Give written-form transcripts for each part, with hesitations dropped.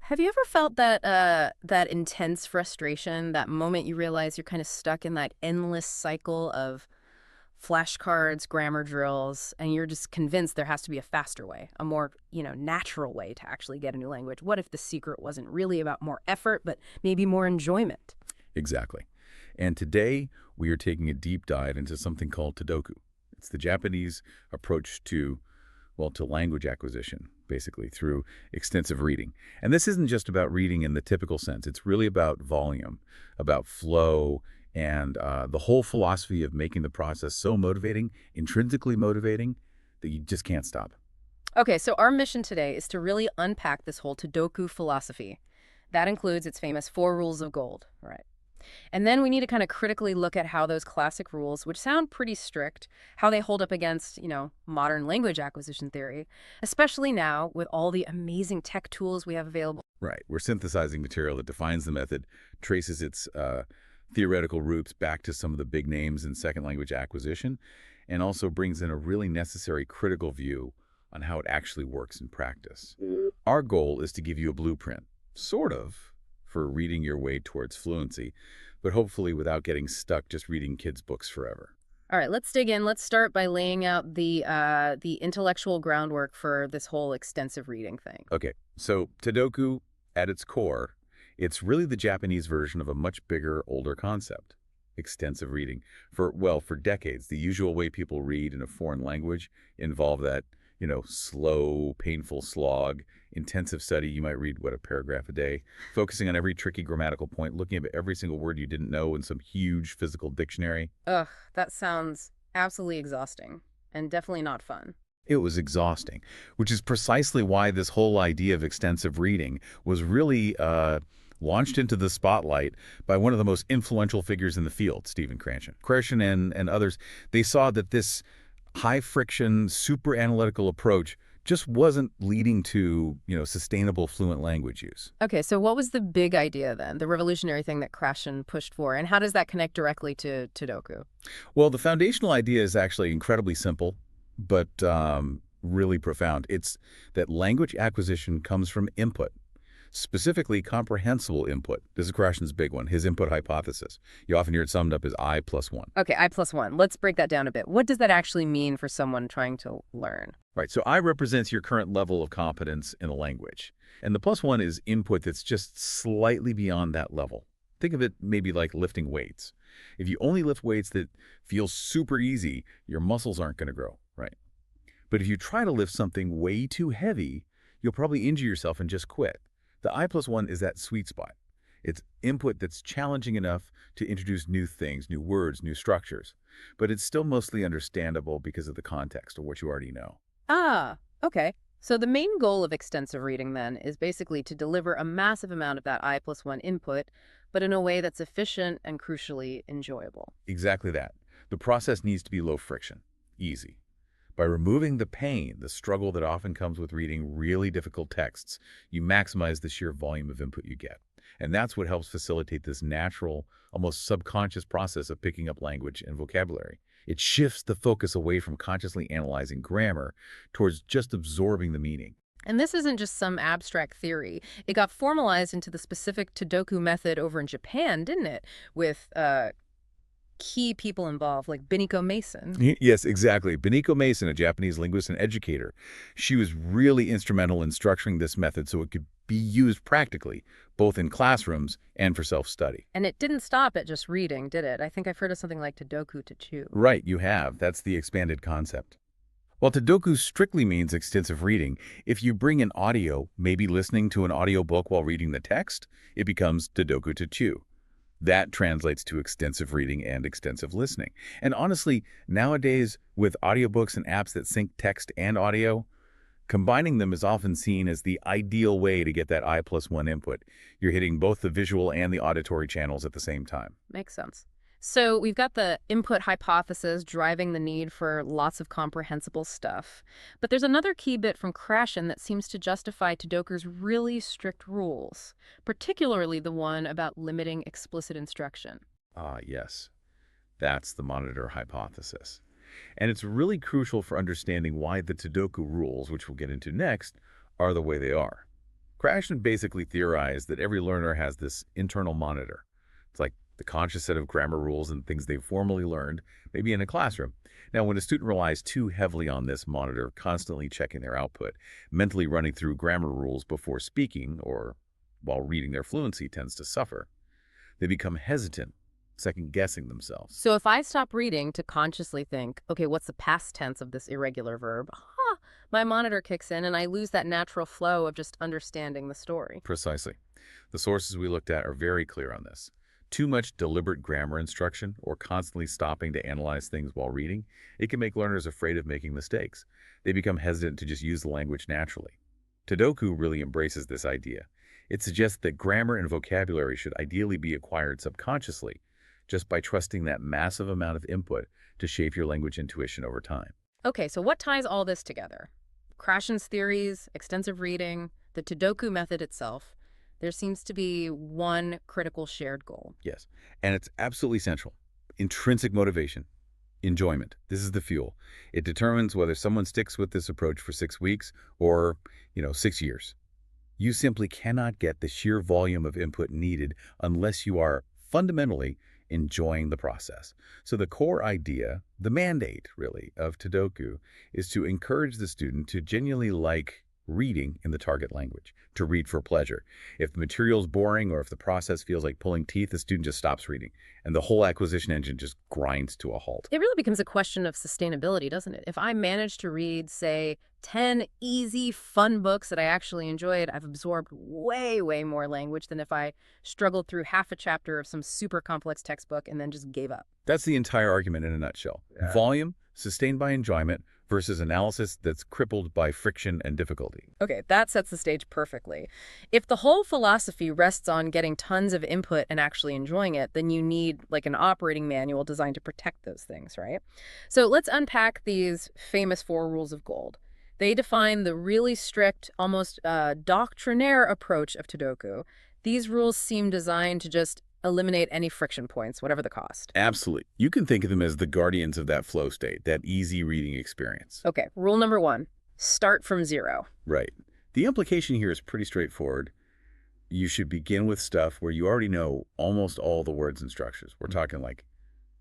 Have you ever felt that intense frustration, that moment you realize you're kind of stuck in that endless cycle of flashcards, grammar drills, and you're just convinced there has to be a faster way, a more, natural way to actually get a new language? What if the secret wasn't really about more effort, but maybe more enjoyment? Exactly. And today we are taking a deep dive into something called Tadoku. It's the Japanese approach to, well, to language acquisition, basically, through extensive reading. And this isn't just about reading in the typical sense. It's really about volume, about flow, and the whole philosophy of making the process so motivating, intrinsically motivating, that you just can't stop. Okay, so our mission today is to really unpack this whole Tadoku philosophy. That includes its famous four rules of gold, right? And then we need to kind of critically look at how those classic rules, which sound pretty strict, how they hold up against, modern language acquisition theory, especially now with all the amazing tech tools we have available. Right. We're synthesizing material that defines the method, traces its theoretical roots back to some of the big names in second language acquisition, and also brings in a really necessary critical view on how it actually works in practice. Our goal is to give you a blueprint, sort of, for reading your way towards fluency, but hopefully without getting stuck just reading kids' books forever. All right, let's dig in. Let's start by laying out the intellectual groundwork for this whole extensive reading thing. Okay, so Tadoku, at its core, it's really the Japanese version of a much bigger, older concept. Extensive reading. For decades, the usual way people read in a foreign language involved that, slow, painful slog, intensive study. You might read, a paragraph a day, focusing on every tricky grammatical point, looking at every single word you didn't know in some huge physical dictionary. Ugh, that sounds absolutely exhausting and definitely not fun. It was exhausting, which is precisely why this whole idea of extensive reading was really launched into the spotlight by one of the most influential figures in the field, Stephen Krashen. Krashen and others, they saw that this high-friction, super analytical approach just wasn't leading to, sustainable fluent language use. Okay, so what was the big idea then, the revolutionary thing that Krashen pushed for, and how does that connect directly to Sudoku? Well, the foundational idea is actually incredibly simple, but really profound. It's that language acquisition comes from input, specifically comprehensible input. This is Krashen's big one, his input hypothesis. You often hear it summed up as I plus one. Okay, I plus one. Let's break that down a bit. What does that actually mean for someone trying to learn? Right, so I represents your current level of competence in a language. And the plus one is input that's just slightly beyond that level. Think of it maybe like lifting weights. If you only lift weights that feel super easy, your muscles aren't going to grow, right? But if you try to lift something way too heavy, you'll probably injure yourself and just quit. The I plus one is that sweet spot. It's input that's challenging enough to introduce new things, new words, new structures. But it's still mostly understandable because of the context or what you already know. Ah, okay. So the main goal of extensive reading then is basically to deliver a massive amount of that I plus one input, but in a way that's efficient and crucially enjoyable. Exactly that. The process needs to be low friction, easy. By removing the pain, the struggle that often comes with reading really difficult texts, you maximize the sheer volume of input you get. And that's what helps facilitate this natural, almost subconscious process of picking up language and vocabulary. It shifts the focus away from consciously analyzing grammar towards just absorbing the meaning. And this isn't just some abstract theory. It got formalized into the specific Tadoku method over in Japan, didn't it? With key people involved, like Biniko Mason. Yes, exactly. Beniko Mason, a Japanese linguist and educator, she was really instrumental in structuring this method so it could be used practically, both in classrooms and for self-study. And it didn't stop at just reading, did it? I think I've heard of something like Tadoku to chew. Right, you have. That's the expanded concept. While Tadoku strictly means extensive reading, if you bring in audio, maybe listening to an audiobook while reading the text, it becomes Tadoku to chew. That translates to extensive reading and extensive listening. And honestly, nowadays, with audiobooks and apps that sync text and audio, combining them is often seen as the ideal way to get that I plus one input. You're hitting both the visual and the auditory channels at the same time. Makes sense. So we've got the input hypothesis driving the need for lots of comprehensible stuff. But there's another key bit from Krashen that seems to justify Tadoku's really strict rules, particularly the one about limiting explicit instruction. Ah, yes. That's the monitor hypothesis. And it's really crucial for understanding why the Tadoku rules, which we'll get into next, are the way they are. Krashen basically theorized that every learner has this internal monitor. It's like the conscious set of grammar rules and things they've formally learned, maybe in a classroom. Now, when a student relies too heavily on this monitor, constantly checking their output, mentally running through grammar rules before speaking or while reading, their fluency tends to suffer. They become hesitant, second-guessing themselves. So if I stop reading to consciously think, okay, what's the past tense of this irregular verb? My monitor kicks in and I lose that natural flow of just understanding the story. Precisely. The sources we looked at are very clear on this. Too much deliberate grammar instruction or constantly stopping to analyze things while reading, it can make learners afraid of making mistakes. They become hesitant to just use the language naturally. Tadoku really embraces this idea. It suggests that grammar and vocabulary should ideally be acquired subconsciously, just by trusting that massive amount of input to shape your language intuition over time. Okay, so what ties all this together? Krashen's theories, extensive reading, the Tadoku method itself. There seems to be one critical shared goal. Yes, and it's absolutely central. Intrinsic motivation, enjoyment. This is the fuel. It determines whether someone sticks with this approach for 6 weeks or, 6 years. You simply cannot get the sheer volume of input needed unless you are fundamentally enjoying the process. So the core idea, the mandate really, of Tadoku is to encourage the student to genuinely like reading in the target language, to read for pleasure. If the material is boring or if the process feels like pulling teeth, the student just stops reading, and the whole acquisition engine just grinds to a halt. It really becomes a question of sustainability, doesn't it? If I manage to read, say, 10 easy, fun books that I actually enjoyed, I've absorbed way, way more language than if I struggled through half a chapter of some super complex textbook and then just gave up. That's the entire argument in a nutshell. Yeah. Volume, sustained by enjoyment, versus analysis that's crippled by friction and difficulty. Okay, that sets the stage perfectly. If the whole philosophy rests on getting tons of input and actually enjoying it, then you need like an operating manual designed to protect those things, right? So let's unpack these famous 4 rules of gold. They define the really strict, almost doctrinaire approach of Tadoku. These rules seem designed to just eliminate any friction points, whatever the cost. Absolutely. You can think of them as the guardians of that flow state, that easy reading experience. Okay, rule number 1, start from 0. Right. The implication here is pretty straightforward. You should begin with stuff where you already know almost all the words and structures. We're talking like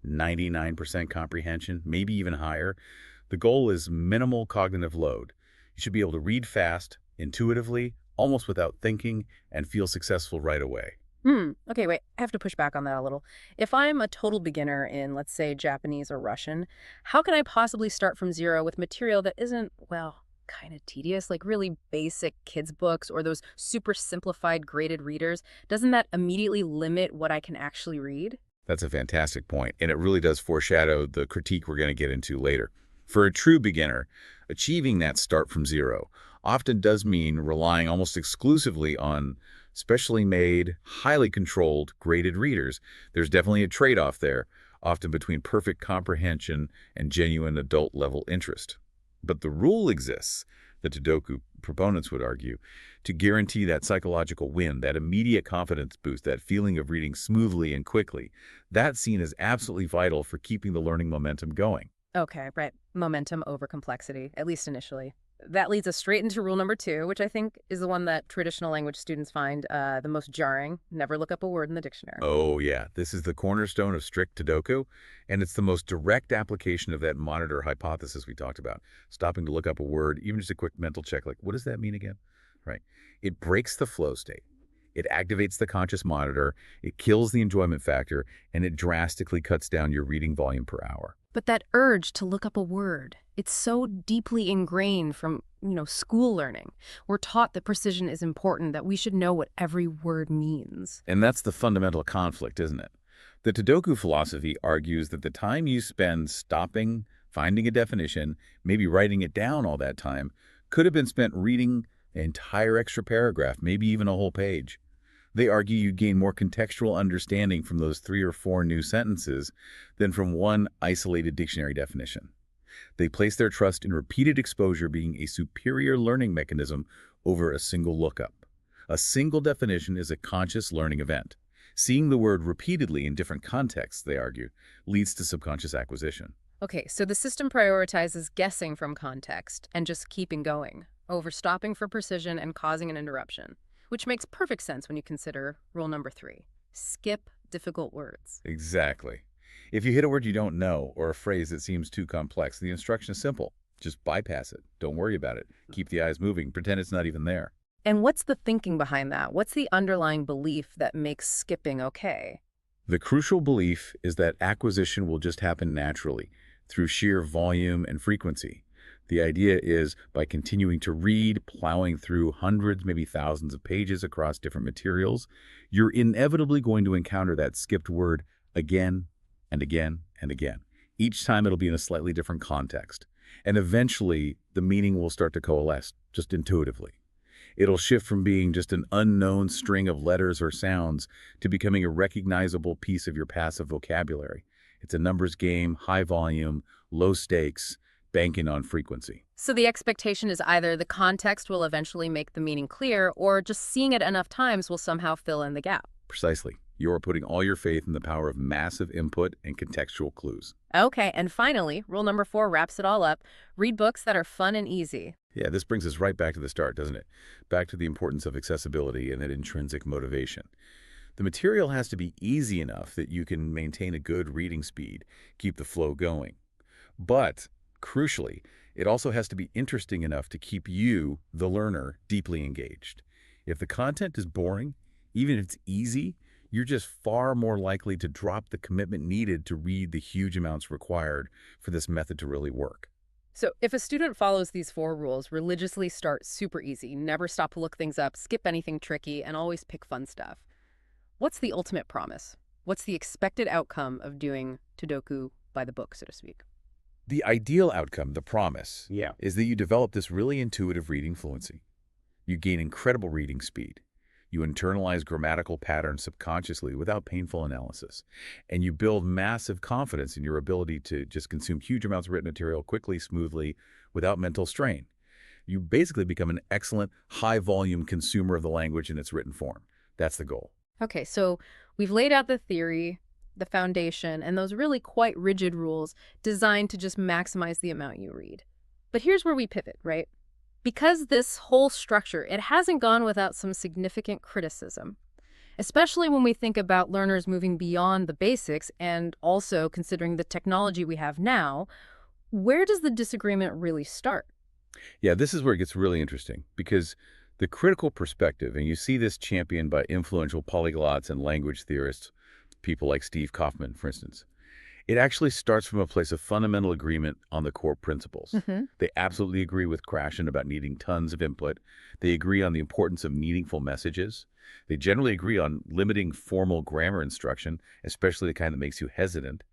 99% comprehension, maybe even higher. The goal is minimal cognitive load. You should be able to read fast, intuitively, almost without thinking, and feel successful right away. Okay, wait, I have to push back on that a little. If I'm a total beginner in, let's say, Japanese or Russian, how can I possibly start from 0 with material that isn't, well, kind of tedious, like really basic kids' books or those super simplified graded readers? Doesn't that immediately limit what I can actually read? That's a fantastic point, and it really does foreshadow the critique we're going to get into later. For a true beginner, achieving that start from 0 often does mean relying almost exclusively on specially made, highly controlled, graded readers. There's definitely a trade-off there, often between perfect comprehension and genuine adult-level interest. But the rule exists, the Tadoku proponents would argue, to guarantee that psychological win, that immediate confidence boost, that feeling of reading smoothly and quickly. That's seen as absolutely vital for keeping the learning momentum going. Okay, right. Momentum over complexity, at least initially. That leads us straight into rule number 2, which I think is the one that traditional language students find the most jarring. Never look up a word in the dictionary. Oh, yeah. This is the cornerstone of strict Tadoku, and it's the most direct application of that monitor hypothesis we talked about. Stopping to look up a word, even just a quick mental check, like, what does that mean again? Right. It breaks the flow state. It activates the conscious monitor, it kills the enjoyment factor, and it drastically cuts down your reading volume per hour. But that urge to look up a word, it's so deeply ingrained from, school learning. We're taught that precision is important, that we should know what every word means. And that's the fundamental conflict, isn't it? The Tadoku philosophy argues that the time you spend stopping, finding a definition, maybe writing it down all that time, could have been spent reading an entire extra paragraph, maybe even a whole page. They argue you gain more contextual understanding from those 3 or 4 new sentences than from one isolated dictionary definition. They place their trust in repeated exposure being a superior learning mechanism over a single lookup. A single definition is a conscious learning event. Seeing the word repeatedly in different contexts, they argue, leads to subconscious acquisition. Okay, so the system prioritizes guessing from context and just keeping going, over stopping for precision and causing an interruption. which makes perfect sense when you consider rule number 3. Skip difficult words. Exactly. If you hit a word you don't know or a phrase that seems too complex, the instruction is simple. Just bypass it. Don't worry about it. Keep the eyes moving. Pretend it's not even there. And what's the thinking behind that? What's the underlying belief that makes skipping okay? The crucial belief is that acquisition will just happen naturally through sheer volume and frequency. The idea is by continuing to read, plowing through hundreds, maybe thousands of pages across different materials, you're inevitably going to encounter that skipped word again and again and again. Each time it'll be in a slightly different context. And eventually, the meaning will start to coalesce, just intuitively. It'll shift from being just an unknown string of letters or sounds to becoming a recognizable piece of your passive vocabulary. It's a numbers game, high volume, low stakes, banking on frequency. So the expectation is either the context will eventually make the meaning clear, or just seeing it enough times will somehow fill in the gap. Precisely. You're putting all your faith in the power of massive input and contextual clues. Okay, and finally, rule number 4 wraps it all up. Read books that are fun and easy. Yeah, this brings us right back to the start, doesn't it? Back to the importance of accessibility and that intrinsic motivation. The material has to be easy enough that you can maintain a good reading speed, keep the flow going. But, crucially, it also has to be interesting enough to keep you, the learner, deeply engaged. If the content is boring, even if it's easy, you're just far more likely to drop the commitment needed to read the huge amounts required for this method to really work. So if a student follows these 4 rules, religiously start super easy, never stop to look things up, skip anything tricky, and always pick fun stuff, what's the ultimate promise? What's the expected outcome of doing Tadoku by the book, so to speak? The ideal outcome, the promise, Yeah. is that you develop this really intuitive reading fluency. You gain incredible reading speed. You internalize grammatical patterns subconsciously without painful analysis. And you build massive confidence in your ability to just consume huge amounts of written material quickly, smoothly, without mental strain. You basically become an excellent, high-volume consumer of the language in its written form. That's the goal. Okay, so we've laid out the theory, the foundation, and those really quite rigid rules designed to just maximize the amount you read. But here's where we pivot, right? Because this whole structure, it hasn't gone without some significant criticism, especially when we think about learners moving beyond the basics and also considering the technology we have now. Where does the disagreement really start? Yeah, this is where it gets really interesting because the critical perspective, and you see this championed by influential polyglots and language theorists, people like Steve Kaufman, for instance, it actually starts from a place of fundamental agreement on the core principles. They absolutely agree with Krashen about needing tons of input. They agree on the importance of meaningful messages. They generally agree on limiting formal grammar instruction, especially the kind that makes you hesitant.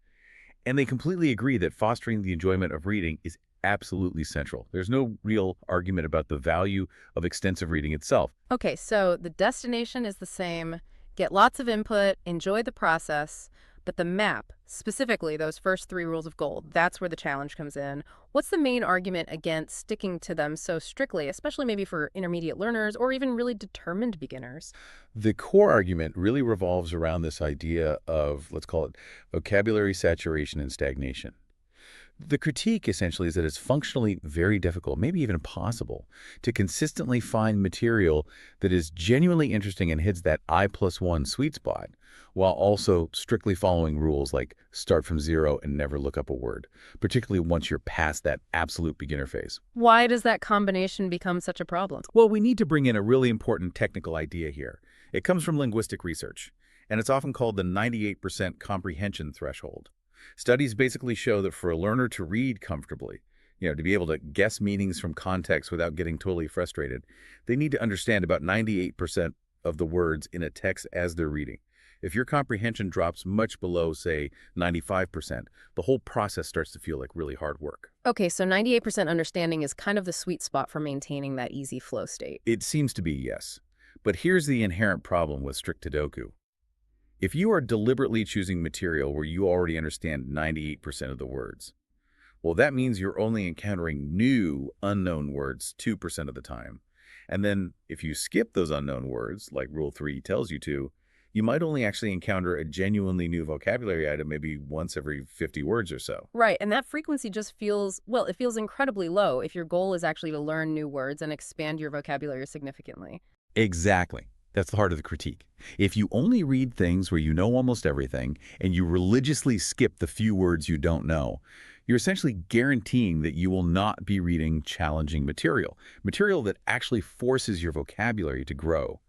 And they completely agree that fostering the enjoyment of reading is absolutely central. There's no real argument about the value of extensive reading itself. Okay, so the destination is the same. Get lots of input, enjoy the process. But the map, specifically those first 3 rules of gold, that's where the challenge comes in. What's the main argument against sticking to them so strictly, especially maybe for intermediate learners or even really determined beginners? The core argument really revolves around this idea of, let's call it, vocabulary saturation and stagnation. The critique, essentially, is that it's functionally very difficult, maybe even impossible, to consistently find material that is genuinely interesting and hits that I+1 sweet spot, while also strictly following rules like start from 0 and never look up a word, particularly once you're past that absolute beginner phase. Why does that combination become such a problem? Well, we need to bring in a really important technical idea here. It comes from linguistic research, and it's often called the 98% comprehension threshold. Studies basically show that for a learner to read comfortably, to be able to guess meanings from context without getting totally frustrated, they need to understand about 98% of the words in a text as they're reading. If your comprehension drops much below, say, 95%, the whole process starts to feel like really hard work. Okay, so 98% understanding is kind of the sweet spot for maintaining that easy flow state. It seems to be, yes. But here's the inherent problem with strict Tadoku. If you are deliberately choosing material where you already understand 98% of the words, well, that means you're only encountering new unknown words 2% of the time. And then if you skip those unknown words, like Rule 3 tells you to, you might only actually encounter a genuinely new vocabulary item maybe once every 50 words or so. Right, and that frequency just feels, well, it feels incredibly low if your goal is actually to learn new words and expand your vocabulary significantly. Exactly. That's the heart of the critique. If you only read things where you know almost everything and you religiously skip the few words you don't know, you're essentially guaranteeing that you will not be reading challenging material that actually forces your vocabulary to grow.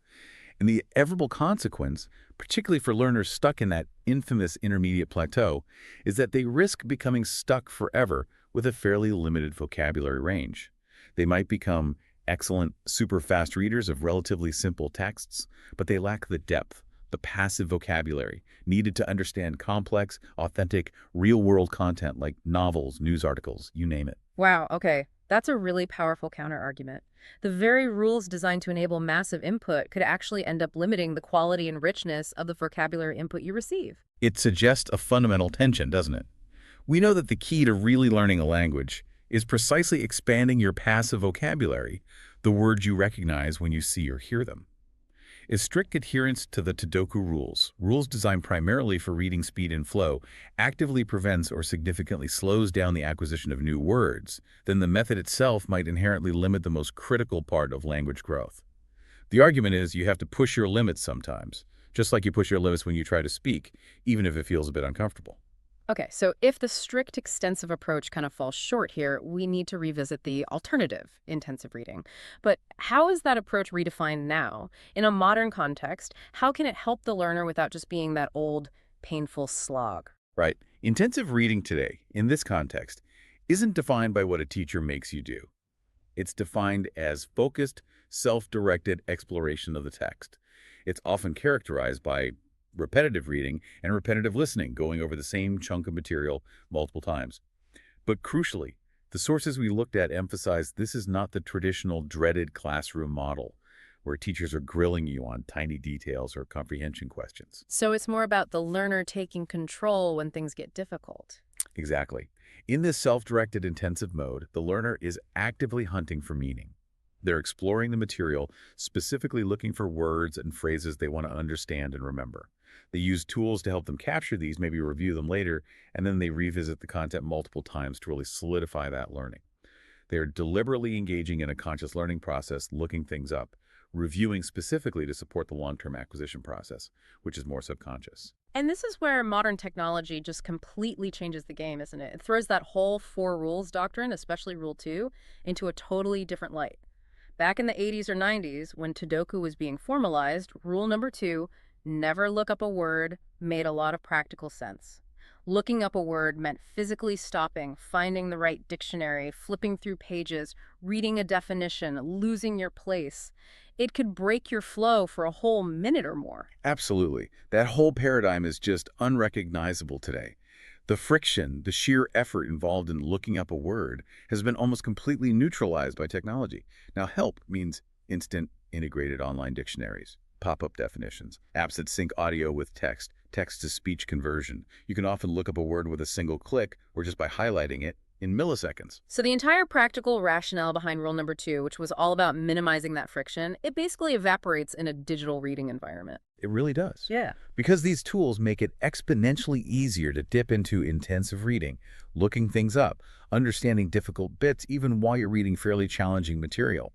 And the inevitable consequence, particularly for learners stuck in that infamous intermediate plateau, is that they risk becoming stuck forever with a fairly limited vocabulary range. They might become excellent, super fast readers of relatively simple texts, but they lack the depth, the passive vocabulary needed to understand complex, authentic, real-world content like novels, news articles, you name it. Wow, okay. That's a really powerful counterargument. The very rules designed to enable massive input could actually end up limiting the quality and richness of the vocabulary input you receive. It suggests a fundamental tension, doesn't it? We know that the key to really learning a language is precisely expanding your passive vocabulary, the words you recognize when you see or hear them. Is strict adherence to the Tadoku rules designed primarily for reading speed and flow, actively prevents or significantly slows down the acquisition of new words, then the method itself might inherently limit the most critical part of language growth. The argument is you have to push your limits sometimes, just like you push your limits when you try to speak, even if it feels a bit uncomfortable. Okay, so if the strict extensive approach kind of falls short here, we need to revisit the alternative, intensive reading. But how is that approach redefined now? In a modern context, how can it help the learner without just being that old, painful slog? Right. Intensive reading today, in this context, isn't defined by what a teacher makes you do. It's defined as focused, self-directed exploration of the text. It's often characterized by repetitive reading and repetitive listening, going over the same chunk of material multiple times. But crucially, the sources we looked at emphasize this is not the traditional dreaded classroom model, where teachers are grilling you on tiny details or comprehension questions. So it's more about the learner taking control when things get difficult. Exactly. In this self-directed intensive mode, the learner is actively hunting for meaning. They're exploring the material, specifically looking for words and phrases they want to understand and remember. They use tools to help them capture these, maybe review them later, and then they revisit the content multiple times to really solidify that learning. They are deliberately engaging in a conscious learning process, looking things up, reviewing specifically to support the long-term acquisition process, which is more subconscious. And this is where modern technology just completely changes the game, isn't it? It throws that whole four rules doctrine, especially Rule 2, into a totally different light. Back in the 80s or 90s, when Tadoku was being formalized, rule number 2, never look up a word, made a lot of practical sense. Looking up a word meant physically stopping, finding the right dictionary, flipping through pages, reading a definition, losing your place. It could break your flow for a whole minute or more. Absolutely. That whole paradigm is just unrecognizable today. The friction, the sheer effort involved in looking up a word has been almost completely neutralized by technology. Now, help means instant integrated online dictionaries, pop-up definitions, apps that sync audio with text, text-to-speech conversion. You can often look up a word with a single click or just by highlighting it in milliseconds. So the entire practical rationale behind rule number 2, which was all about minimizing that friction, it basically evaporates in a digital reading environment. It really does. Yeah. Because these tools make it exponentially easier to dip into intensive reading, looking things up, understanding difficult bits even while you're reading fairly challenging material.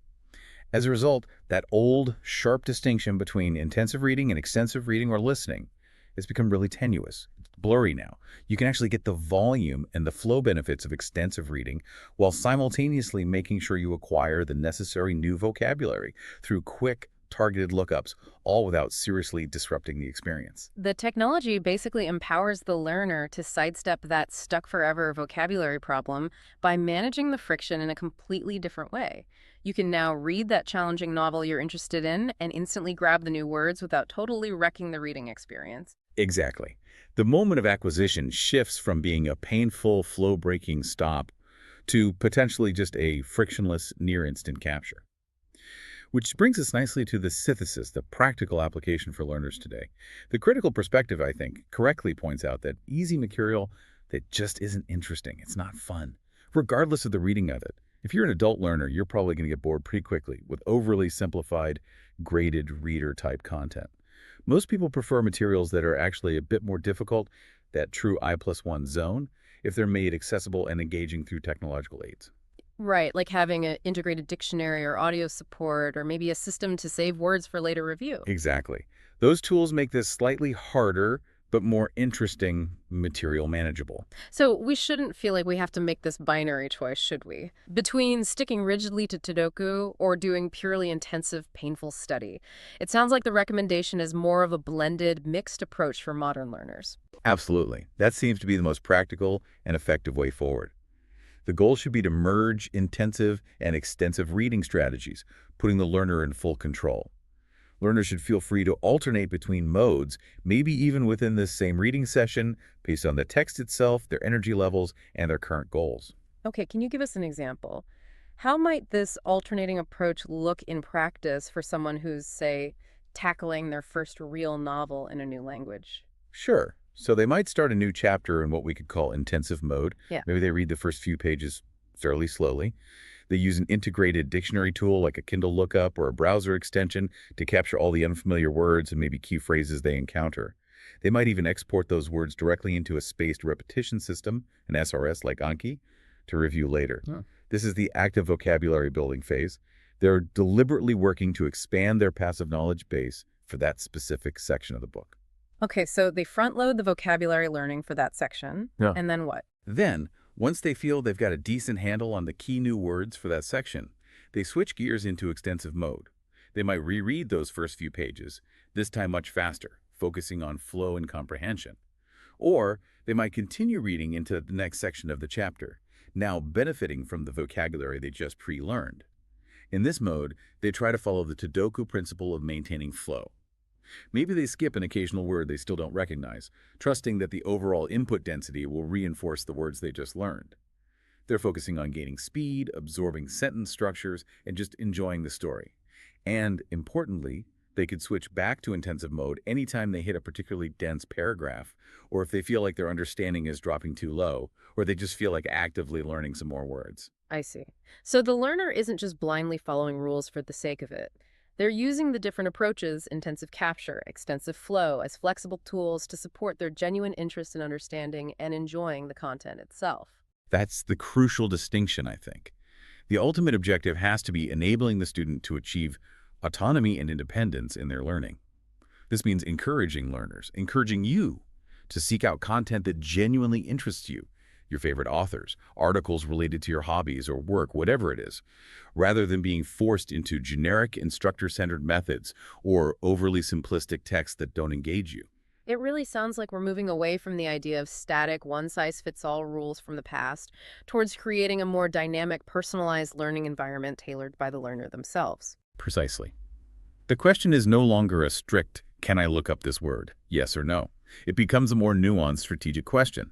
As a result, that old, sharp distinction between intensive reading and extensive reading or listening has become really tenuous. It's blurry now. You can actually get the volume and the flow benefits of extensive reading while simultaneously making sure you acquire the necessary new vocabulary through quick, targeted lookups, all without seriously disrupting the experience. The technology basically empowers the learner to sidestep that stuck forever vocabulary problem by managing the friction in a completely different way. You can now read that challenging novel you're interested in and instantly grab the new words without totally wrecking the reading experience. Exactly. The moment of acquisition shifts from being a painful, flow-breaking stop to potentially just a frictionless, near-instant capture. Which brings us nicely to the synthesis, the practical application for learners today. The critical perspective, I think, correctly points out that easy material that just isn't interesting, it's not fun, regardless of the reading of it. If you're an adult learner, you're probably going to get bored pretty quickly with overly simplified, graded reader-type content. Most people prefer materials that are actually a bit more difficult, that true I+1 zone, if they're made accessible and engaging through technological aids. Right, like having an integrated dictionary or audio support, or maybe a system to save words for later review. Exactly. Those tools make this slightly harder but more interesting material manageable. So we shouldn't feel like we have to make this binary choice, should we? Between sticking rigidly to Tadoku or doing purely intensive, painful study. It sounds like the recommendation is more of a blended, mixed approach for modern learners. Absolutely. That seems to be the most practical and effective way forward. The goal should be to merge intensive and extensive reading strategies, putting the learner in full control. Learners should feel free to alternate between modes, maybe even within this same reading session, based on the text itself, their energy levels, and their current goals. Okay, can you give us an example? How might this alternating approach look in practice for someone who's, say, tackling their first real novel in a new language? Sure. So they might start a new chapter in what we could call intensive mode. Yeah. Maybe they read the first few pages fairly slowly. They use an integrated dictionary tool like a Kindle lookup or a browser extension to capture all the unfamiliar words and maybe key phrases they encounter. They might even export those words directly into a spaced repetition system, an SRS like Anki, to review later. Huh. This is the active vocabulary building phase. They're deliberately working to expand their passive knowledge base for that specific section of the book. Okay, so they front load the vocabulary learning for that section. Yeah. And then what? Then, once they feel they've got a decent handle on the key new words for that section, they switch gears into extensive mode. They might reread those first few pages, this time much faster, focusing on flow and comprehension. Or they might continue reading into the next section of the chapter, now benefiting from the vocabulary they just pre-learned. In this mode, they try to follow the Tadoku principle of maintaining flow. Maybe they skip an occasional word they still don't recognize, trusting that the overall input density will reinforce the words they just learned. They're focusing on gaining speed, absorbing sentence structures, and just enjoying the story. And, importantly, they could switch back to intensive mode anytime they hit a particularly dense paragraph, or if they feel like their understanding is dropping too low, or they just feel like actively learning some more words. I see. So the learner isn't just blindly following rules for the sake of it. They're using the different approaches, intensive capture, extensive flow, as flexible tools to support their genuine interest in understanding and enjoying the content itself. That's the crucial distinction, I think. The ultimate objective has to be enabling the student to achieve autonomy and independence in their learning. This means encouraging learners, encouraging you to seek out content that genuinely interests you, your favorite authors, articles related to your hobbies or work, whatever it is, rather than being forced into generic instructor-centered methods or overly simplistic texts that don't engage you. It really sounds like we're moving away from the idea of static, one-size-fits-all rules from the past towards creating a more dynamic, personalized learning environment tailored by the learner themselves. Precisely. The question is no longer a strict, can I look up this word, yes or no? It becomes a more nuanced strategic question.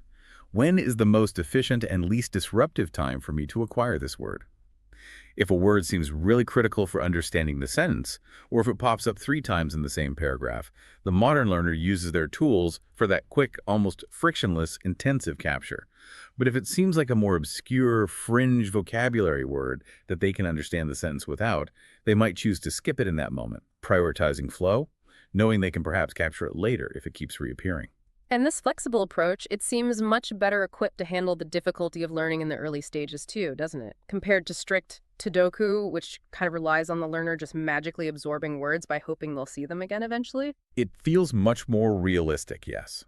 When is the most efficient and least disruptive time for me to acquire this word? If a word seems really critical for understanding the sentence, or if it pops up 3 times in the same paragraph, the modern learner uses their tools for that quick, almost frictionless, intensive capture. But if it seems like a more obscure, fringe vocabulary word that they can understand the sentence without, they might choose to skip it in that moment, prioritizing flow, knowing they can perhaps capture it later if it keeps reappearing. And this flexible approach, it seems much better equipped to handle the difficulty of learning in the early stages too, doesn't it? Compared to strict Tadoku, which kind of relies on the learner just magically absorbing words by hoping they'll see them again eventually. It feels much more realistic, yes.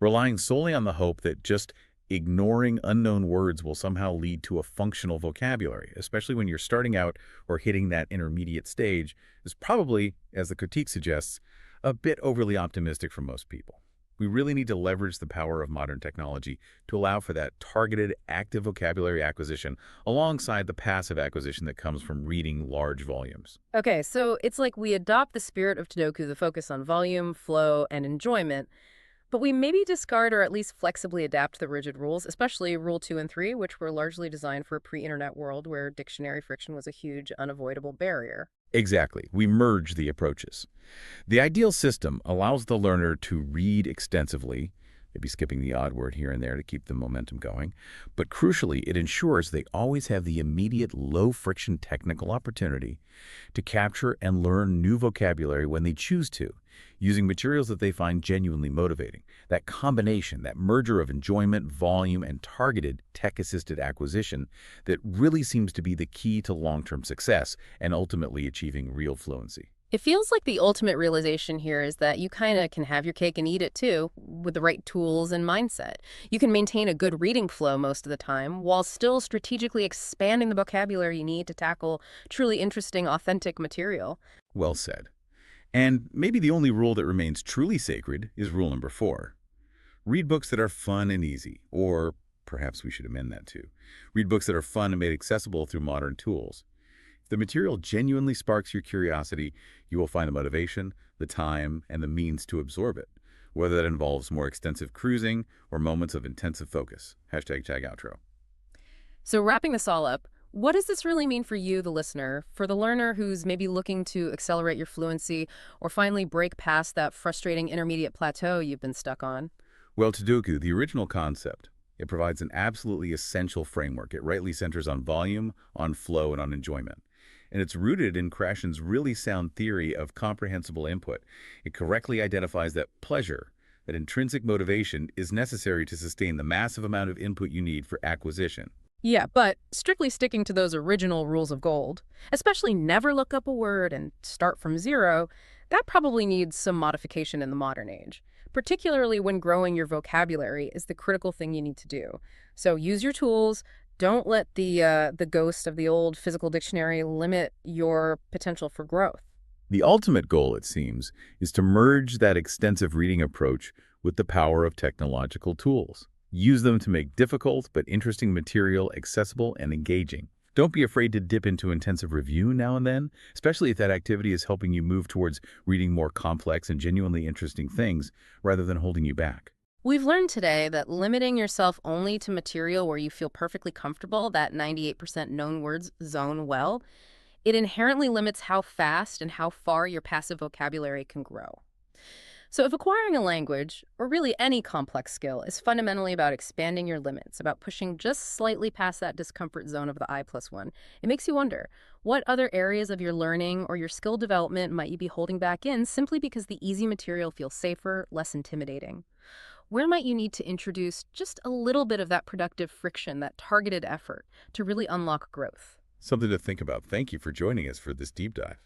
Relying solely on the hope that just ignoring unknown words will somehow lead to a functional vocabulary, especially when you're starting out or hitting that intermediate stage, is probably, as the critique suggests, a bit overly optimistic for most people. We really need to leverage the power of modern technology to allow for that targeted, active vocabulary acquisition alongside the passive acquisition that comes from reading large volumes. Okay, so it's like we adopt the spirit of Tadoku, the focus on volume, flow, and enjoyment, but we maybe discard or at least flexibly adapt the rigid rules, especially Rule 2 and 3, which were largely designed for a pre-internet world where dictionary friction was a huge, unavoidable barrier. Exactly. We merge the approaches. The ideal system allows the learner to read extensively, maybe skipping the odd word here and there to keep the momentum going. But crucially, it ensures they always have the immediate low-friction technical opportunity to capture and learn new vocabulary when they choose to, using materials that they find genuinely motivating. That combination, that merger of enjoyment, volume, and targeted tech-assisted acquisition that really seems to be the key to long-term success and ultimately achieving real fluency. It feels like the ultimate realization here is that you kind of can have your cake and eat it too, with the right tools and mindset. You can maintain a good reading flow most of the time while still strategically expanding the vocabulary you need to tackle truly interesting, authentic material. Well said. And maybe the only rule that remains truly sacred is rule number 4. Read books that are fun and easy, or perhaps we should amend that too. Read books that are fun and made accessible through modern tools. If the material genuinely sparks your curiosity, you will find the motivation, the time, and the means to absorb it, whether that involves more extensive cruising or moments of intensive focus. Hashtag tag outro. So wrapping this all up, what does this really mean for you, the listener, for the learner who's maybe looking to accelerate your fluency or finally break past that frustrating intermediate plateau you've been stuck on? Well, Tadoku, the original concept, it provides an absolutely essential framework. It rightly centers on volume, on flow, and on enjoyment. And it's rooted in Krashen's really sound theory of comprehensible input. It correctly identifies that pleasure, that intrinsic motivation, is necessary to sustain the massive amount of input you need for acquisition. Yeah, but strictly sticking to those original rules of gold, especially never look up a word and start from zero, that probably needs some modification in the modern age, particularly when growing your vocabulary is the critical thing you need to do. So use your tools. Don't let the ghost of the old physical dictionary limit your potential for growth. The ultimate goal, it seems, is to merge that extensive reading approach with the power of technological tools. Use them to make difficult but interesting material accessible and engaging. Don't be afraid to dip into intensive review now and then, especially if that activity is helping you move towards reading more complex and genuinely interesting things rather than holding you back. We've learned today that limiting yourself only to material where you feel perfectly comfortable, that 98% known words zone well, it inherently limits how fast and how far your passive vocabulary can grow. So if acquiring a language, or really any complex skill, is fundamentally about expanding your limits, about pushing just slightly past that discomfort zone of the I+1, it makes you wonder, what other areas of your learning or your skill development might you be holding back in simply because the easy material feels safer, less intimidating? Where might you need to introduce just a little bit of that productive friction, that targeted effort, to really unlock growth? Something to think about. Thank you for joining us for this deep dive.